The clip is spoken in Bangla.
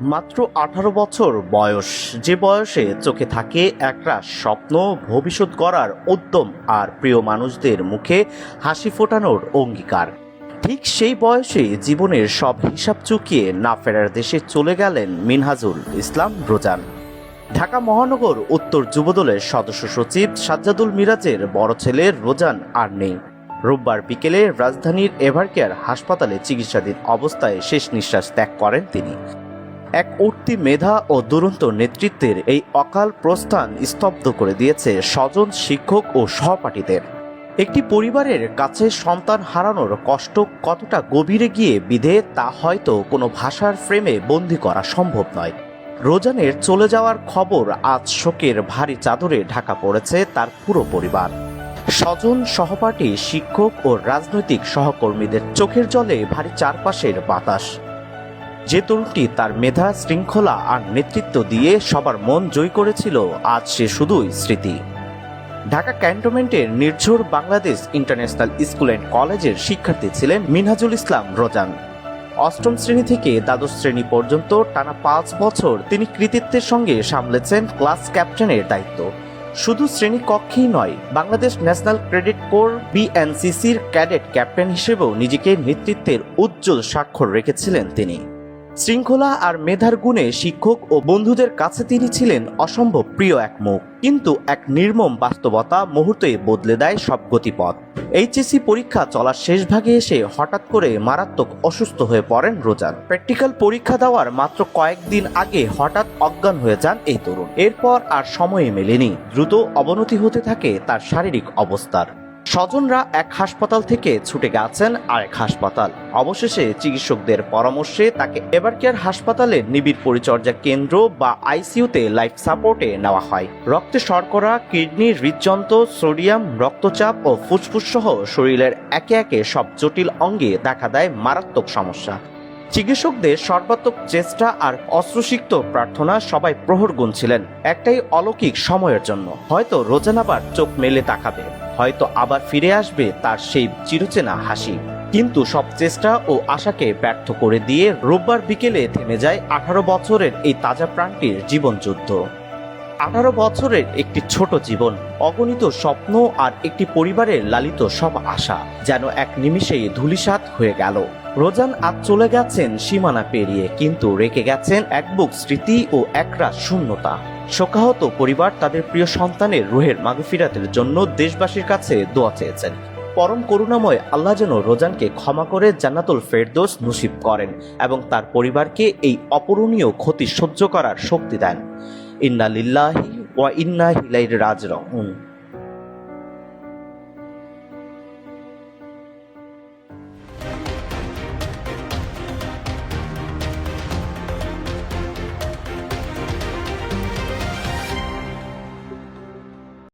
মাত্র 18 বছর বয়স, যে বয়সে চোখে থাকে একটা স্বপ্ন, ভবিষ্যৎ গড়ার উদ্যম আর প্রিয় মানুষদের মুখে হাসি ফোটানোর অঙ্গীকার। ঠিক সেই বয়সে জীবনের সব হিসাব চুকিয়ে না ফেরার দেশে চলে গেলেন মিনহাজুল ইসলাম রোজান। ঢাকা মহানগর উত্তর যুবদলের সদস্য সচিব সাজ্জাদুল মিরাজের বড় ছেলে রোজান আর নেই। রোববার বিকেলে রাজধানীর এভারকেয়ার হাসপাতালে চিকিৎসাধীন অবস্থায় শেষ নিঃশ্বাস ত্যাগ করেন তিনি। এক উঠতি মেধা ও দুরন্ত নেতৃত্বের এই অকাল প্রস্থান স্তব্ধ করে দিয়েছে স্বজন, শিক্ষক ও সহপাঠীদের। একটি পরিবারের কাছে সন্তান হারানোর কষ্ট কতটা গভীরে গিয়ে বিধে তা হয়তো কোনো ভাষার ফ্রেমে বন্দি করা সম্ভব নয়। রোজানের চলে যাওয়ার খবর আজ শোকের ভারী চাদরে ঢাকা পড়েছে তার পুরো পরিবার। স্বজন, সহপাঠী, শিক্ষক ও রাজনৈতিক সহকর্মীদের চোখের জলে ভারী চারপাশের বাতাস। যে তরুণটি তার মেধা, শৃঙ্খলা আর নেতৃত্ব দিয়ে সবার মন জয় করেছিল, আজ সে শুধুই স্মৃতি। ঢাকা ক্যান্টনমেন্টের নির্ঝর বাংলাদেশ ইন্টারন্যাশনাল স্কুল অ্যান্ড কলেজের শিক্ষার্থী ছিলেন মিনহাজুল ইসলাম রোজান। অষ্টম শ্রেণী থেকে দ্বাদশ শ্রেণী পর্যন্ত টানা 5 বছর তিনি কৃতিত্বের সঙ্গে সামলেছেন ক্লাস ক্যাপ্টেনের দায়িত্ব। শুধু শ্রেণী কক্ষেই নয়, বাংলাদেশ ন্যাশনাল ক্রেডিট কোর বিএনসিসির ক্যাডেট ক্যাপ্টেন হিসেবেও নিজেকে নেতৃত্বের উজ্জ্বল স্বাক্ষর রেখেছিলেন তিনি। শৃঙ্খলা আর মেধার গুণে শিক্ষক ও বন্ধুদের কাছে তিনি ছিলেন অসম্ভব প্রিয় এক মুখ। কিন্তু এক নির্মম বাস্তবতা মুহূর্তেই বদলে দেয় সব গতিপথ। এইচএসসি পরীক্ষা চলার শেষ ভাগে এসে হঠাৎ করে মারাত্মক অসুস্থ হয়ে পড়েন রোজান। প্র্যাকটিক্যাল পরীক্ষা দেওয়ার মাত্র কয়েকদিন আগে হঠাৎ অজ্ঞান হয়ে যান এই তরুণ। এরপর আর সময় মেলেনি, দ্রুত অবনতি হতে থাকে তার শারীরিক অবস্থার। স্বজনরা এক হাসপাতাল থেকে ছুটে গেছেন আরেক হাসপাতাল। অবশেষে চিকিৎসকদের পরামর্শে তাকে এভারকেয়ার হাসপাতালের নিবিড় পরিচর্যা কেন্দ্র বা আইসিইউতে লাইফ সাপোর্টে নেওয়া হয়। রক্তে শর্করা, কিডনি, হৃদযন্ত্র, সোডিয়াম, রক্তচাপ ও ফুসফুস সহ শরীরের একে একে সব জটিল অঙ্গে দেখা দেয় মারাত্মক সমস্যা। চিকিৎসকদের সর্বাত্মক চেষ্টা আর অশ্রুসিক্ত প্রার্থনা সবাই প্রহর গুনছিলেন একটাই অলৌকিক সময়ের জন্য। হয়তো রোজান আবার চোখ মেলে তাকাবে, হয়তো আবার ফিরে আসবে তার সেই চিরচেনা হাসি। কিন্তু সব চেষ্টা ও আশাকে ব্যর্থ করে দিয়ে রোববার বিকেলে থেমে যায় 18 বছরের এই তাজা প্রাণটির জীবনযুদ্ধ। 18 বছরের একটি ছোট জীবন, অগণিত স্বপ্ন আর একটি পরিবারের লালিত সব আশা যেন এক নিমিষেই ধূলিসাৎ হয়ে গেল। রোজান আজ চলে গেছেন সীমানা পেরিয়ে, কিন্তু রেখে গেছেন এক বুক স্মৃতি ও একরাশ শূন্যতা। শোকাহত পরিবার তাদের প্রিয় সন্তানের রুহের মাগফিরাতের জন্য দেশবাসীর কাছে দোয়া চেয়েছেন। পরম করুণাময় আল্লাহ যেন রোজানকে ক্ষমা করে জান্নাতুল ফেরদৌস নসিব করেন এবং তার পরিবারকে এই অপূরণীয় ক্ষতি সহ্য করার শক্তি দেন। ইন্না লিল্লাহি ওয়া ইন্না ইলাইহি রাজিউন।